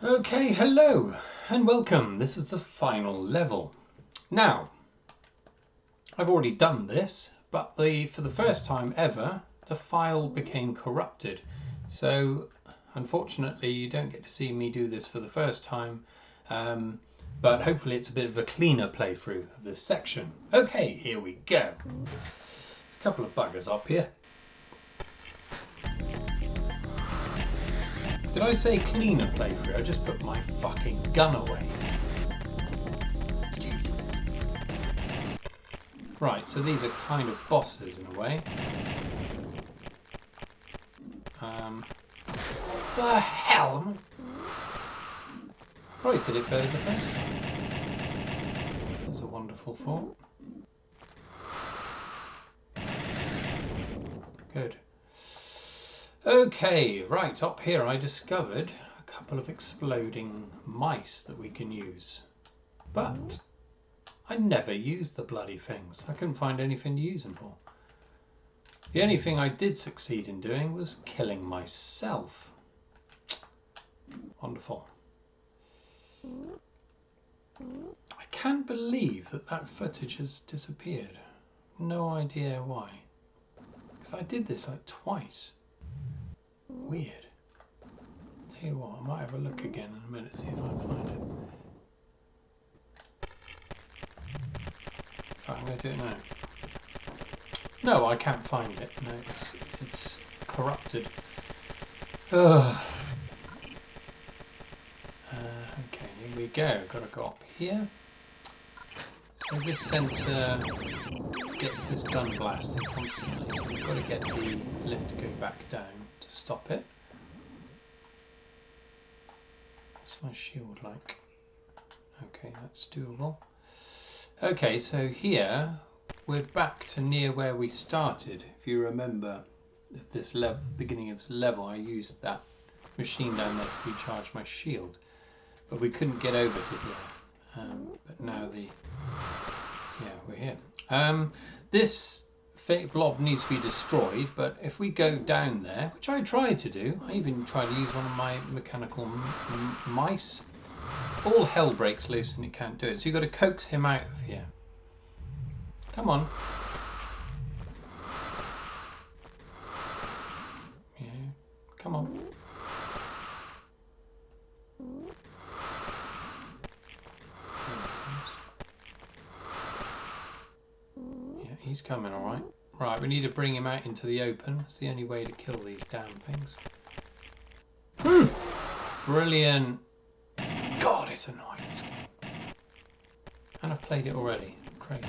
Okay, hello and welcome. This is the final level. Now, I've already done this, but for the first time ever, the file became corrupted. So, unfortunately, you don't get to see me do this for the first time, but hopefully it's a bit of a cleaner playthrough of this section. Okay, here we go. There's a couple of buggers up here. Did I say cleaner playthrough? I just put my fucking gun away. Right, so these are kind of bosses in a way. What the hell? Probably did it better the first time. That's a wonderful thought. Good. Okay, right, up here I discovered a couple of exploding mice that we can use. But I never used the bloody things. I couldn't find anything to use them for. The only thing I did succeed in doing was killing myself. Wonderful. I can't believe that footage has disappeared. No idea why. Because I did this like twice. Weird. Tell you what, I might have a look again in a minute, see if I can find it. In fact, I'm going to do it now. No, I can't find it. No, it's corrupted. Ugh. Okay, here we go. Got to go up here. So this sensor gets this gun blasted constantly, so we've got to get the lift to go back down to stop it. What's my shield like? Okay, that's doable. Okay, so here we're back to near where we started. If you remember this level, beginning of this level, I used that machine down there to recharge my shield, but we couldn't get over to here. But now we're here. This fake blob needs to be destroyed, but if we go down there, which I tried to do, I even tried to use one of my mechanical mice, all hell breaks loose and it can't do it. So you've got to coax him out of here. Come on. Yeah, come on. He's coming, all right. Right, we need to bring him out into the open. It's the only way to kill these damn things. Brilliant. God, it's annoying. And I've played it already. Crazy.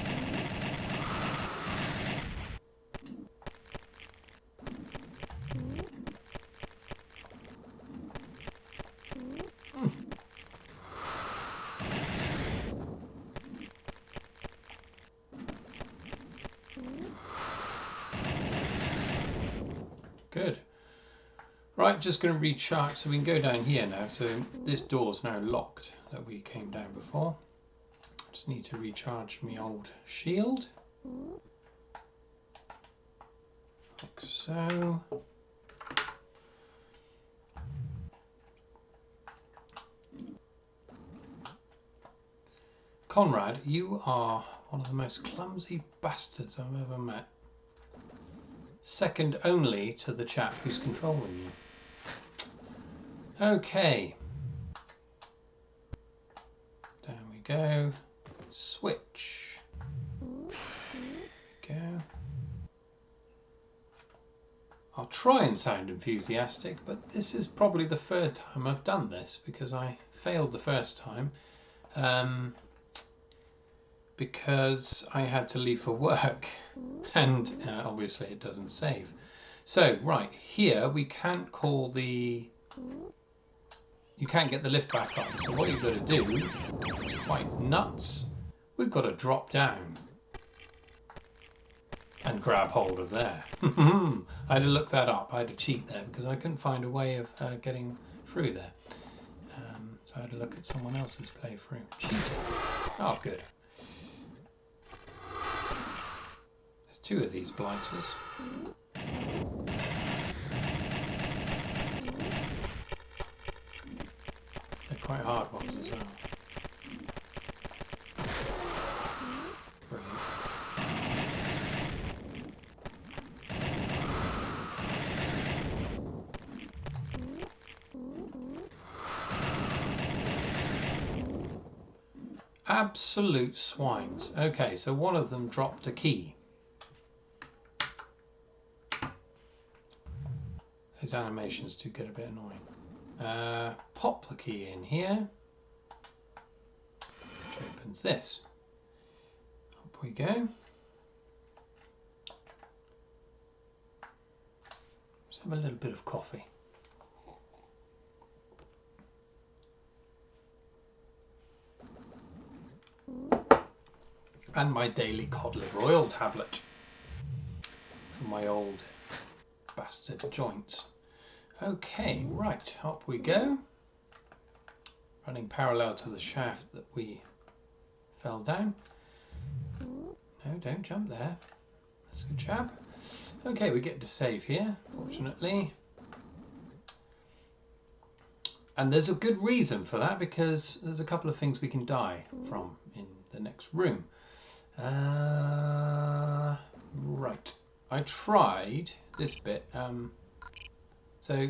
Good. Right, just going to recharge, so we can go down here now. So this door's now locked that we came down before. Just need to recharge my old shield. Like so. Conrad, you are one of the most clumsy bastards I've ever met. Second only to the chap who's controlling you. Okay. Down we go. Switch. There we go. I'll try and sound enthusiastic, but this is probably the third time I've done this because I failed the first time. Because I had to leave for work and obviously it doesn't save. So right here we can't call you can't get the lift back on, so what you've got to do is quite nuts. We've got to drop down and grab hold of there. I had to look that up. I had to cheat there because I couldn't find a way of getting through there, so I had to look at someone else's playthrough. Cheating. Oh good. Two of these blighters. They're quite hard ones as well. Brilliant. Absolute swines. Okay, so one of them dropped a key. Those animations do get a bit annoying. Pop the key in here, which opens this. Up we go. Let's have a little bit of coffee. And my daily cod liver oil tablet for my old bastard joints. Okay, right, up we go. Running parallel to the shaft that we fell down. No, don't jump there. That's a good chap. Okay, we get to save here, fortunately. And there's a good reason for that, because there's a couple of things we can die from in the next room. Right, I tried this bit. So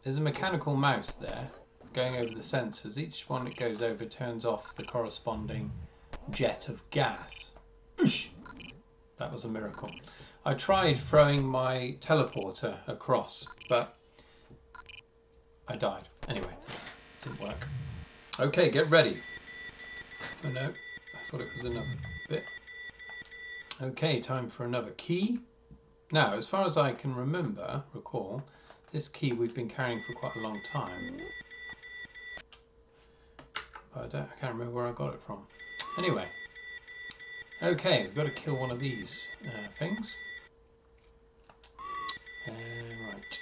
there's a mechanical mouse there going over the sensors. Each one it goes over turns off the corresponding jet of gas. Oosh! That was a miracle. I tried throwing my teleporter across, but I died. Anyway, didn't work. Okay, get ready. Oh no, I thought it was another bit. Okay, time for another key. Now, as far as I can recall, this key we've been carrying for quite a long time. But I can't remember where I got it from. Anyway, okay, we've got to kill one of these things. Right.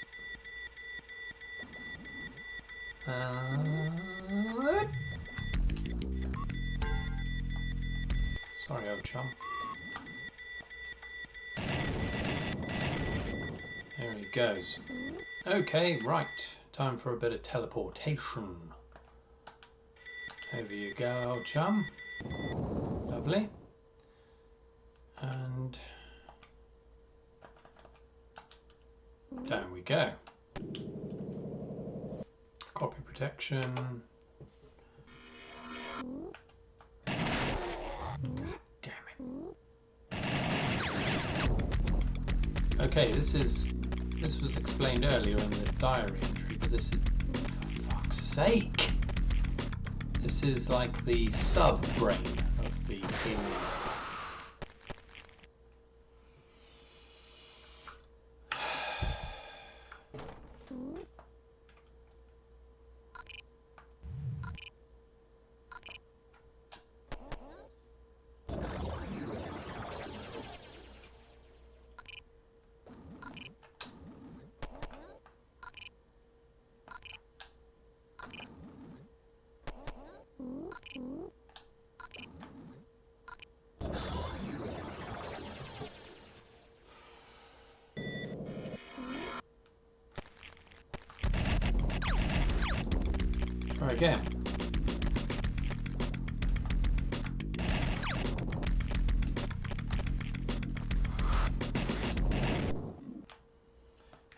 Sorry, old chum. There he goes. Okay, right. Time for a bit of teleportation. Over you go, old chum. Lovely. And down we go. Copy protection. God damn it. Okay, this was explained earlier in the diary entry, but this is, for fuck's sake, this is like the sub-brain of the imminent. Try again.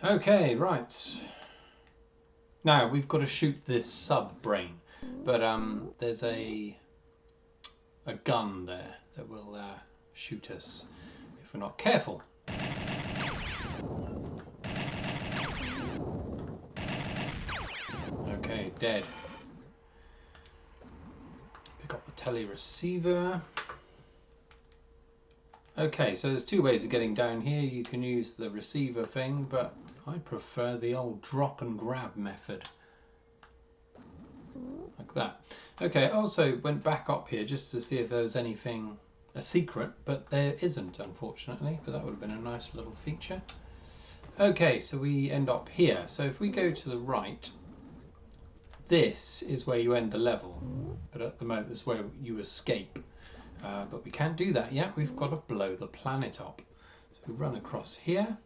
Okay, right. Now we've got to shoot this sub-brain, but there's a gun there that will shoot us if we're not careful. Okay, dead. Pick up the tele-receiver. Okay, so there's two ways of getting down here. You can use the receiver thing, but I prefer the old drop and grab method. Like that. Okay, I also went back up here just to see if there was anything, a secret, but there isn't, unfortunately, but that would have been a nice little feature. Okay, so we end up here. So if we go to the right, this is where you end the level, but at the moment this is where you escape. But we can't do that yet. We've got to blow the planet up. So we run across here.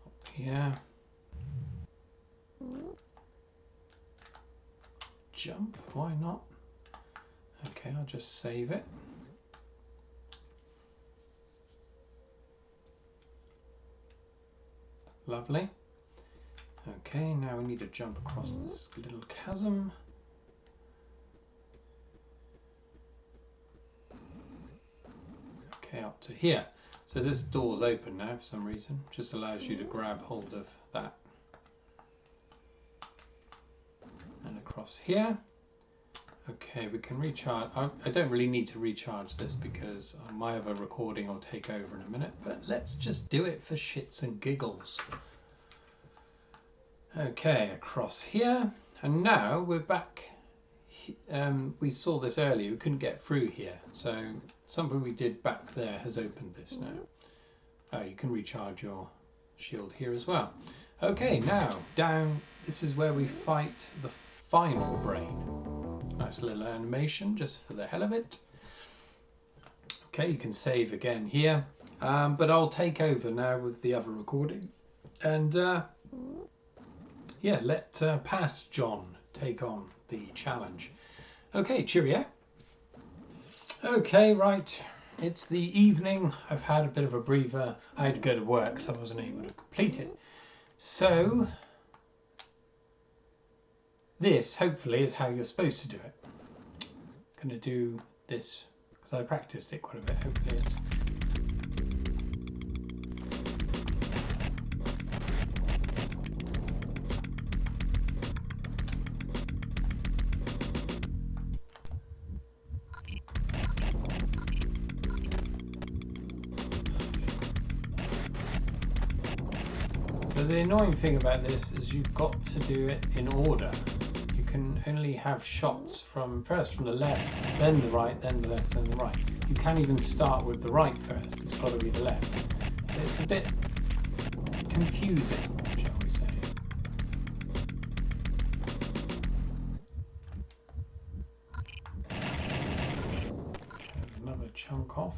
Up here. jump, why not? Okay, I'll just save it. Lovely. Okay, now we need to jump across this little chasm. Okay, up to here. So this door's open now for some reason. Just allows you to grab hold of that. And across here. Okay, we can recharge. I don't really need to recharge this because my other recording will take over in a minute, but let's just do it for shits and giggles. Okay, across here, and now we're back. We saw this earlier, we couldn't get through here, so something we did back there has opened this now. You can recharge your shield here as well. Okay, now down, this is where we fight the final brain. Nice little animation just for the hell of it. Okay, you can save again here, but I'll take over now with the other recording, and yeah, let past John take on the challenge. Okay, cheerio. Okay, right, it's the evening. I've had a bit of a breather. I had to go to work, so I wasn't able to complete it. So this, hopefully, is how you're supposed to do it. I'm going to do this because I practiced it quite a bit. Hopefully it's... So the annoying thing about this is you've got to do it in order. You can only have shots from first from the left, then the right, then the left, then the right. You can't even start with the right first. It's got to be the left. So it's a bit confusing, shall we say. Another chunk off.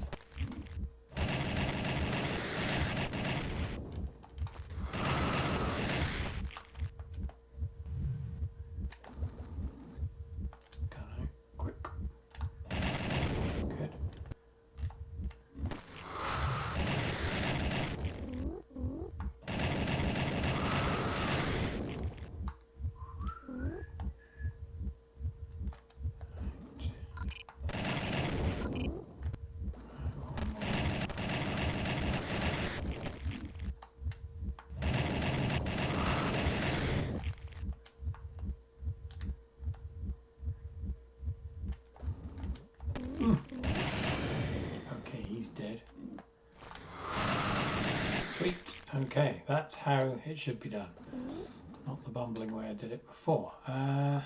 Okay, he's dead. Sweet. Okay, that's how it should be done. Not the bumbling way I did it before. Right.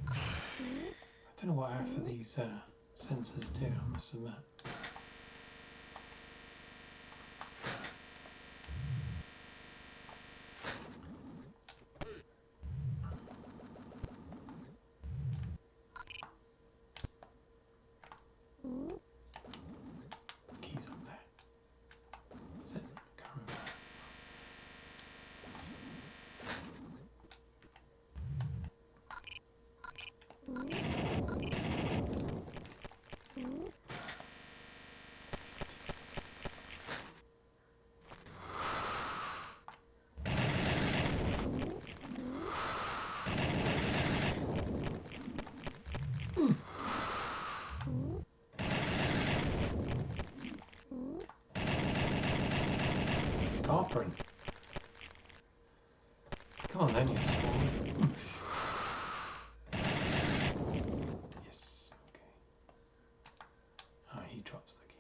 I don't know what half of these sensors do, I must admit. Keys up there. Is it? Can't remember. Scarpering. Come on then, you swan. Yes, okay. Oh, he drops the key.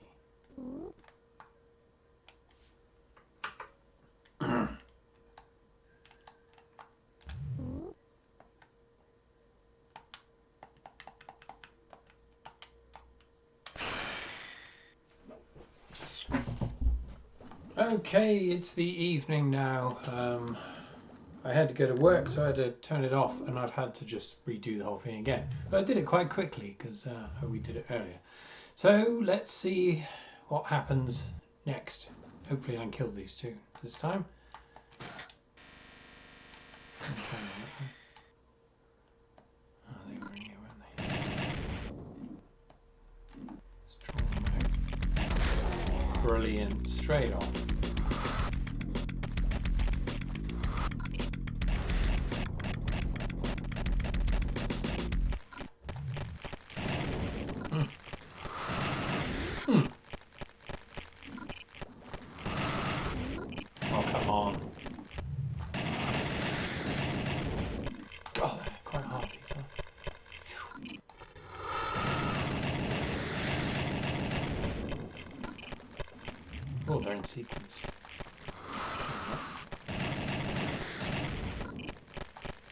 Okay, it's the evening now. I had to go to work, so I had to turn it off, and I've had to just redo the whole thing again. But I did it quite quickly because we did it earlier. So let's see what happens next. Hopefully I can kill these two this time. brilliant. Straight on. Oh, come on. God, they're quite hard, these are. Oh, they're in sequence.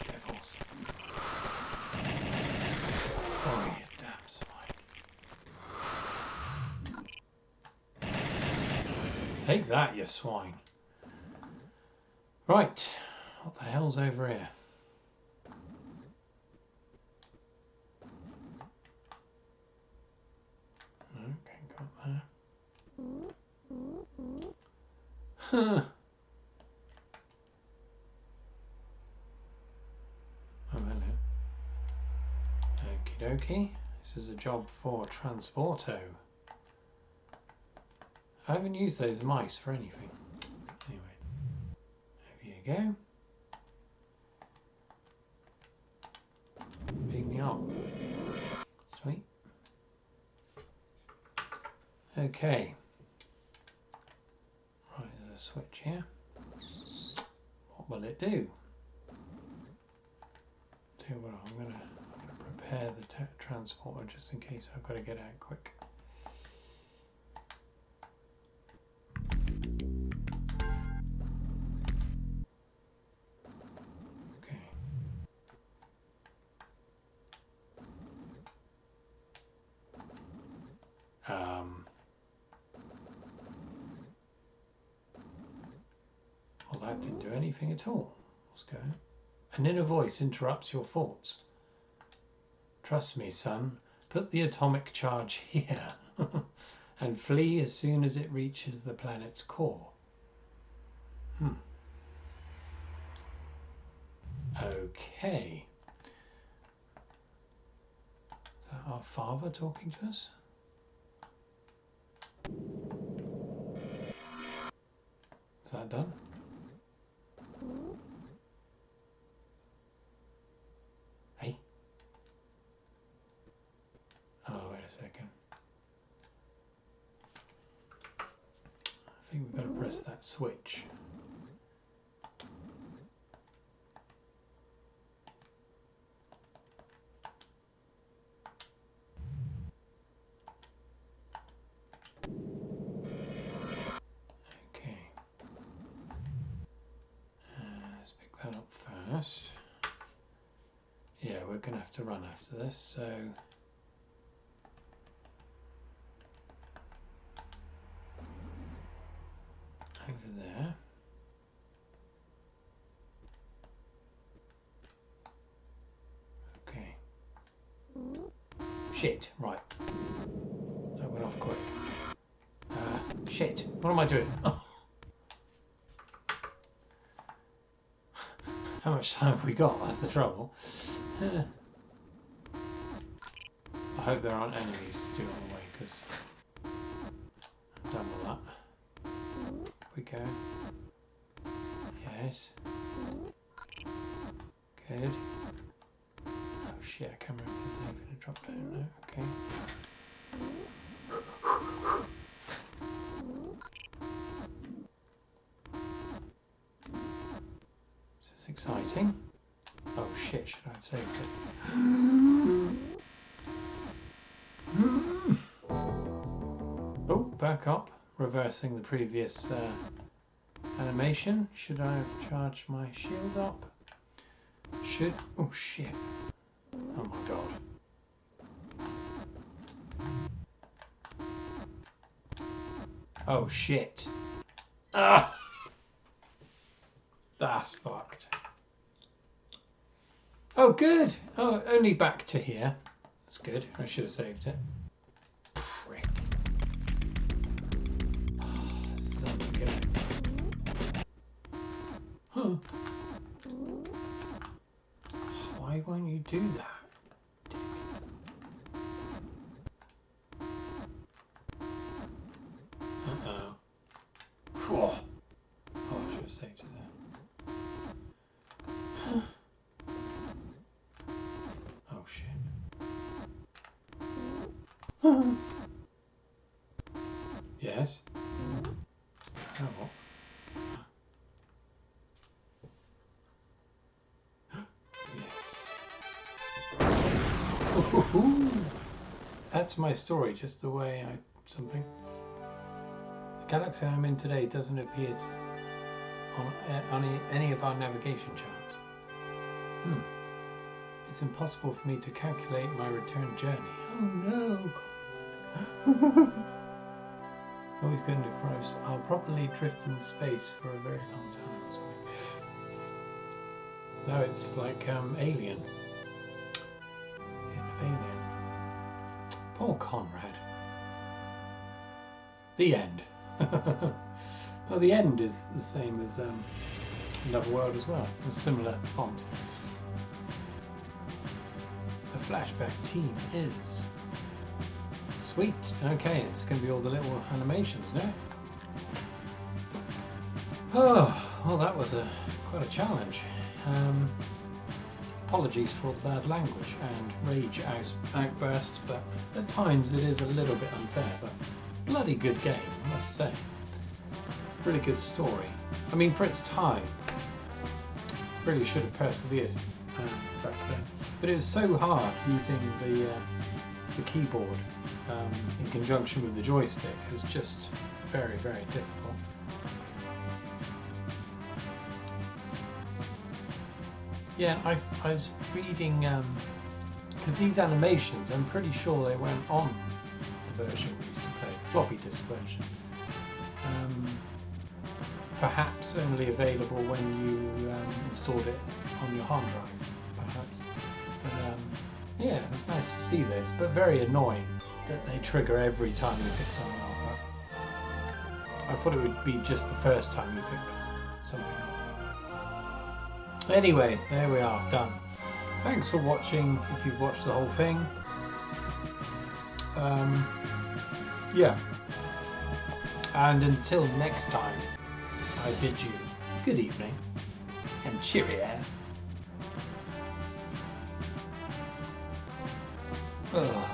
Devils. Oh, you damn swine. Take that, you swine. Right, what the hell's over here? Okay, got there. Huh. Oh, hello. Okie dokie. This is a job for Transporto. I haven't used those mice for anything. Anyway, over you go. Beam me up. Sweet. Okay. Right, there's a switch here. What will it do? Tell you what, I'm gonna prepare the transporter just in case I've got to get out quick. Okay. Well, that didn't do anything at all. What's going on? An inner voice interrupts your thoughts. Trust me, son. Put the atomic charge here and flee as soon as it reaches the planet's core. Okay. Is that our father talking to us? Is that done? Hey? Oh, wait a second. I think we've got to press that switch. Okay. Let's pick that up first. Yeah, we're going to have to run after this, so... over there. Okay. Shit, right. That went off quick. Shit, what am I doing? Oh. How much time have we got? That's the trouble. I hope there aren't enemies to do on the way, because I'm done with that. We go. Yes. Good. Oh shit, I can't remember if there's anything to drop down now. Okay. This is exciting. Oh shit, should I have saved it? Oh, back up. Reversing the previous animation. Should I have charged my shield up? Should... oh shit. Oh my god. Oh shit. Ah! That's fucked. Oh good. Oh, only back to here. That's good. I should have saved it. Prick. This is unforgiving. Huh. Why won't you do that? Uh-oh. Oh, I should have saved it there. Oh shit. Yes. Oh. Yes. Ooh. That's my story, just the way something. The galaxy I'm in today doesn't appear on any of our navigation charts. It's impossible for me to calculate my return journey. Oh no! Always going to cross. I'll probably drift in space for a very long time. No, it's like Alien. Alien. Poor Conrad. The end. Well, the end is the same as Another World as well. A similar font. The Flashback team is sweet. Okay, it's going to be all the little animations now. Oh, well, that was quite a challenge. Apologies for all the bad language and rage outbursts, but at times it is a little bit unfair. But bloody good game, I must say. Really good story. I mean, for its time, really should have persevered back then. But it was so hard using the keyboard in conjunction with the joystick. It was just very, very difficult. Yeah, I was reading, because these animations, I'm pretty sure they weren't on the version we used to play, floppy disk version. Perhaps only available when you installed it on your hard drive, perhaps. But yeah, it was nice to see this, but very annoying that they trigger every time you pick something up. But I thought it would be just the first time you pick something up. Anyway, there we are, done. Thanks for watching, if you've watched the whole thing. Yeah. And until next time, I bid you good evening and cheerio. Ugh.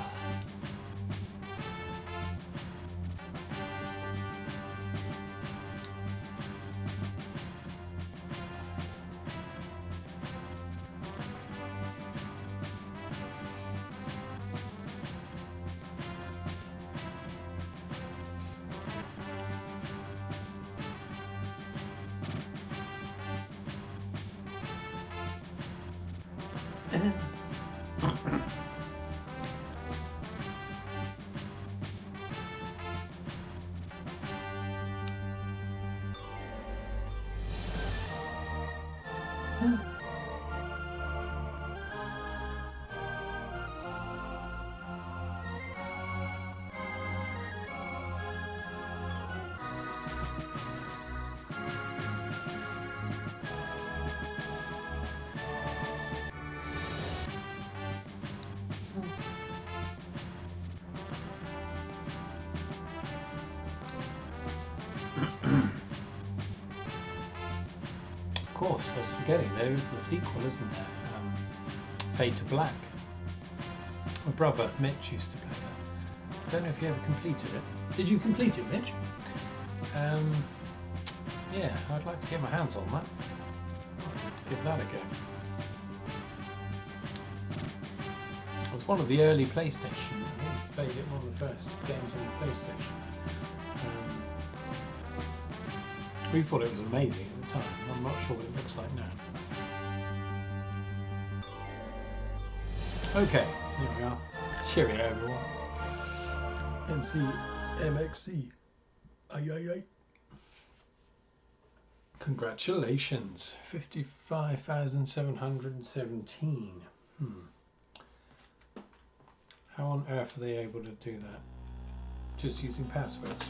Of course, I was forgetting, there is the sequel, isn't there? Fade to Black. My brother Mitch used to play that. I don't know if you ever completed it. Did you complete it, Mitch? Yeah, I'd like to get my hands on that. Give that a go. It was one of the early PlayStation. I played it, one of the first games on the PlayStation. We thought it was amazing at the time. I'm not sure what it looks like now. Okay, here we are. Cheerio, everyone. MXC. Aye, aye, aye. Congratulations. 55,717. How on earth are they able to do that? Just using passwords?